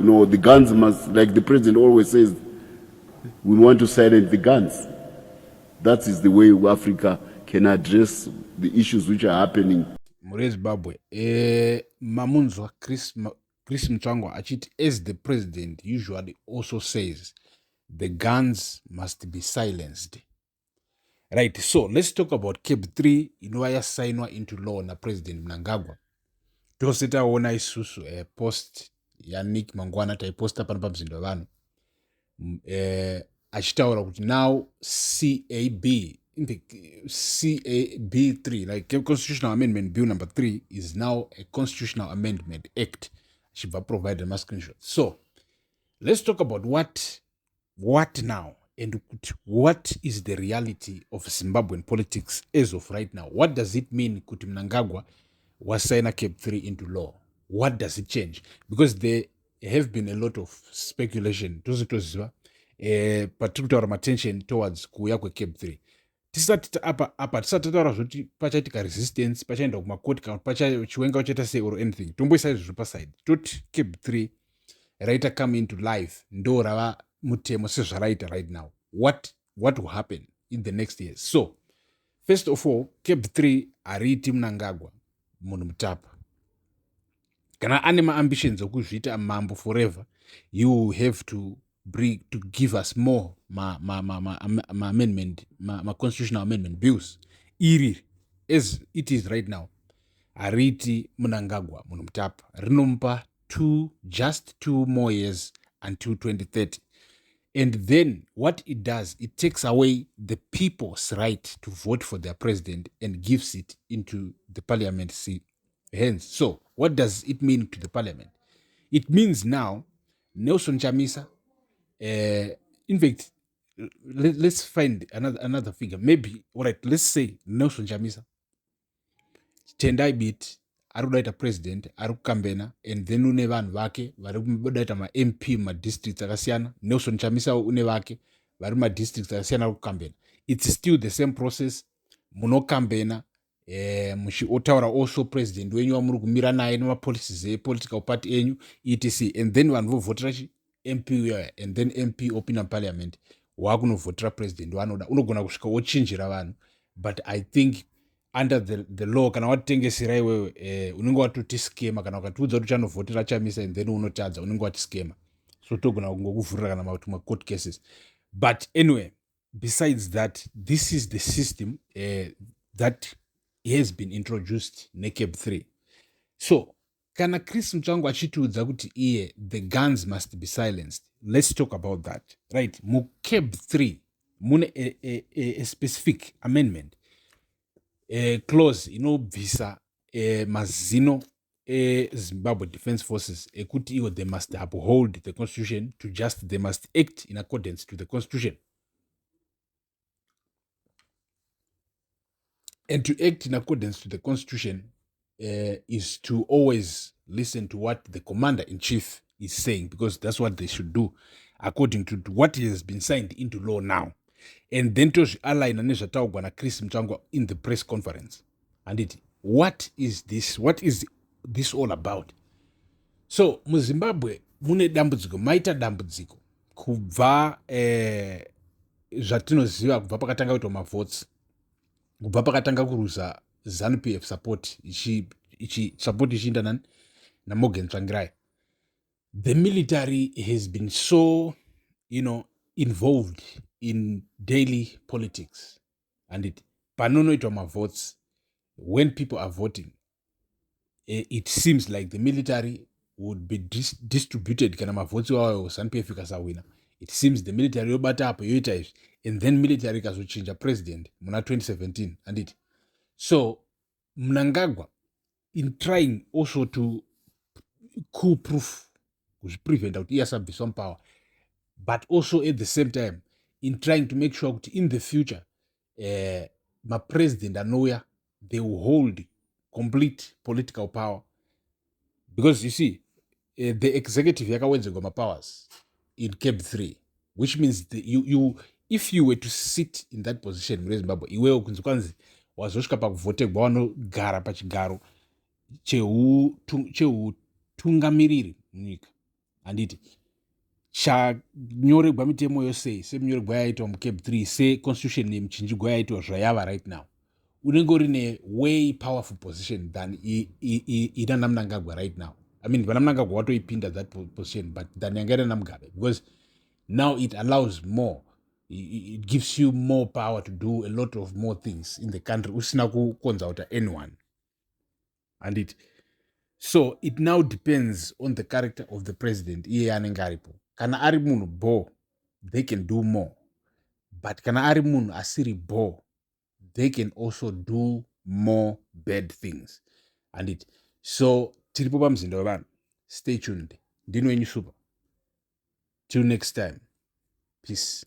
no, the guns must, like the president always says, we want to silence the guns. That is the way Africa can address the issues which are happening. Muri Zimbabwe, mamunzwa Chris Mutsvangwa achiti, as the president usually also says, the guns must be silenced. Right, so let's talk about CAB 3 inova yasignwa into law na President Mnangagwa. Tose taona isusu post ya Nick Mangwana taiposta pano pamzinda vanhu achitaura kuti now CAB3, like Constitutional Amendment Bill number 3, is now a Constitutional Amendment Act. Shiva provided my screenshot. So let's talk about what now and what is the reality of Zimbabwean politics as of right now. What does it mean kuti Mnangagwa was signing CAB 3 into law? What does it change? Because there have been a lot of speculation, particular attention towards kuuya kweCAB 3. Tisati apa tisati taura zvoti pachaitika resistance, pachaenda kumakoti kana pachiwenga uchaita sei or anything. Tomboisa izvo paside. Toti CAB 3 raita come into life ndo rava mutemo sezvaraita right now. What will happen in the next years? So first of all, CAB 3 hariti Mnangagwa munhu mutapa. Kana ane ma-ambitions okuzviita mambo forever, you have to give us more amendment, constitutional amendment bills. Iri, as it is right now, hariti Mnangagwa munhu mutapa. Rinompa just 2 more years until 2030. And then what it does, it takes away the people's right to vote for their president and gives it into the parliament's hands. So what does it mean to the parliament? It means now Nelson Chamisa, in fact, let's find another figure. Maybe, all right, let's say Nelson Chamisa, tendai bit, arudaita president, arukambena, and then une vanhu vake, varudaita ma-MP ma-districts akasiyana. Nelson Chamisa une vake, vari ma-districts akasiyana arukambena. It's still the same process. Munokambena, muchiotaura also president wenyu wamuri kumira naye nemapolicies epolitical party enyu, etc. And then vanhu vovhotera MP uya, and then MP opinda parliament, wakunovhotera president wanoda. Unogona kusvika ochinjira vanhu. But I think under the law, kana watitengesera iwewe unenge watoti skema, kana ukatiudza kuti chanovhotera Chamisa and then unotadza, unenge wati skema. So togona kungokuvhurira kana mauti ma-court cases. But anyway, besides that, this is the system that has been introduced neCAB 3. So kana Chris Mutsvangwa achitiudza kuti iye the guns must be silenced, let's talk about that. Right, muCAB 3 mune a specific amendment, clause inobvisa mazino Zimbabwe Defense Forces ekuti iwo they must uphold the constitution, they must act in accordance to the constitution. And to act in accordance to the constitution is to always listen to what the commander-in-chief is saying, because that's what they should do according to what has been signed into law now. And then to align nezvataugwa na Chris Mutsvangwa in the press conference. And what is this all about? So muZimbabwe mune dambudziko, maita dambudziko kubva zvatinoziva kubva pakatanga kuitwa mavotes, kubva pakatanga kuruza ZANU-PF support support ichiinda nani naMorgan Tsvangirai. The military has been so involved in daily politics, and panonoitwa mavotes, when people are voting, it seems like the military would be distributed kana mavotes wawo ZANU-PF ikasawina. It seems the military yobata apo yoita izvi, and then military ikazochinja president muna 2017. And so Mnangagwa, in trying also to coup-proof, prevent kuti iye asabviswa power, but also at the same time in trying to make sure that in the future ma-president anouya, they will hold complete political power. Because you see, the executive yakawedzerwa ma-powers in CAB 3, which means if you were to sit in that position in Zimbabwe, iwewe kunzi kwanzi wazosvika pakuvhotegwa wanogara pachigaro cheutungamiriri munyika. handiti chanyoregwa mitemo yose semunyoregwa yaitwa mucap 3 seconstitution yemuchinjigwa yaitwa zvayava right now, unenge urine way powerful position than inana Mnangagwa right now. I mean, vana Mnangagwa watoipinda that position, but than yanga ina Mugabe, because now it allows more. It gives you more power to do a lot of more things in the country usina kukonza uta anyone. And so it now depends on the character of the president iye anenge aripo. Kana ari munhu bo, they can do more, but kana ari munhu asiri bo, they can also do more bad things. And so tiripo pamzinda wevanhu, stay tuned. Ndini wenyu Super. Till next time, peace.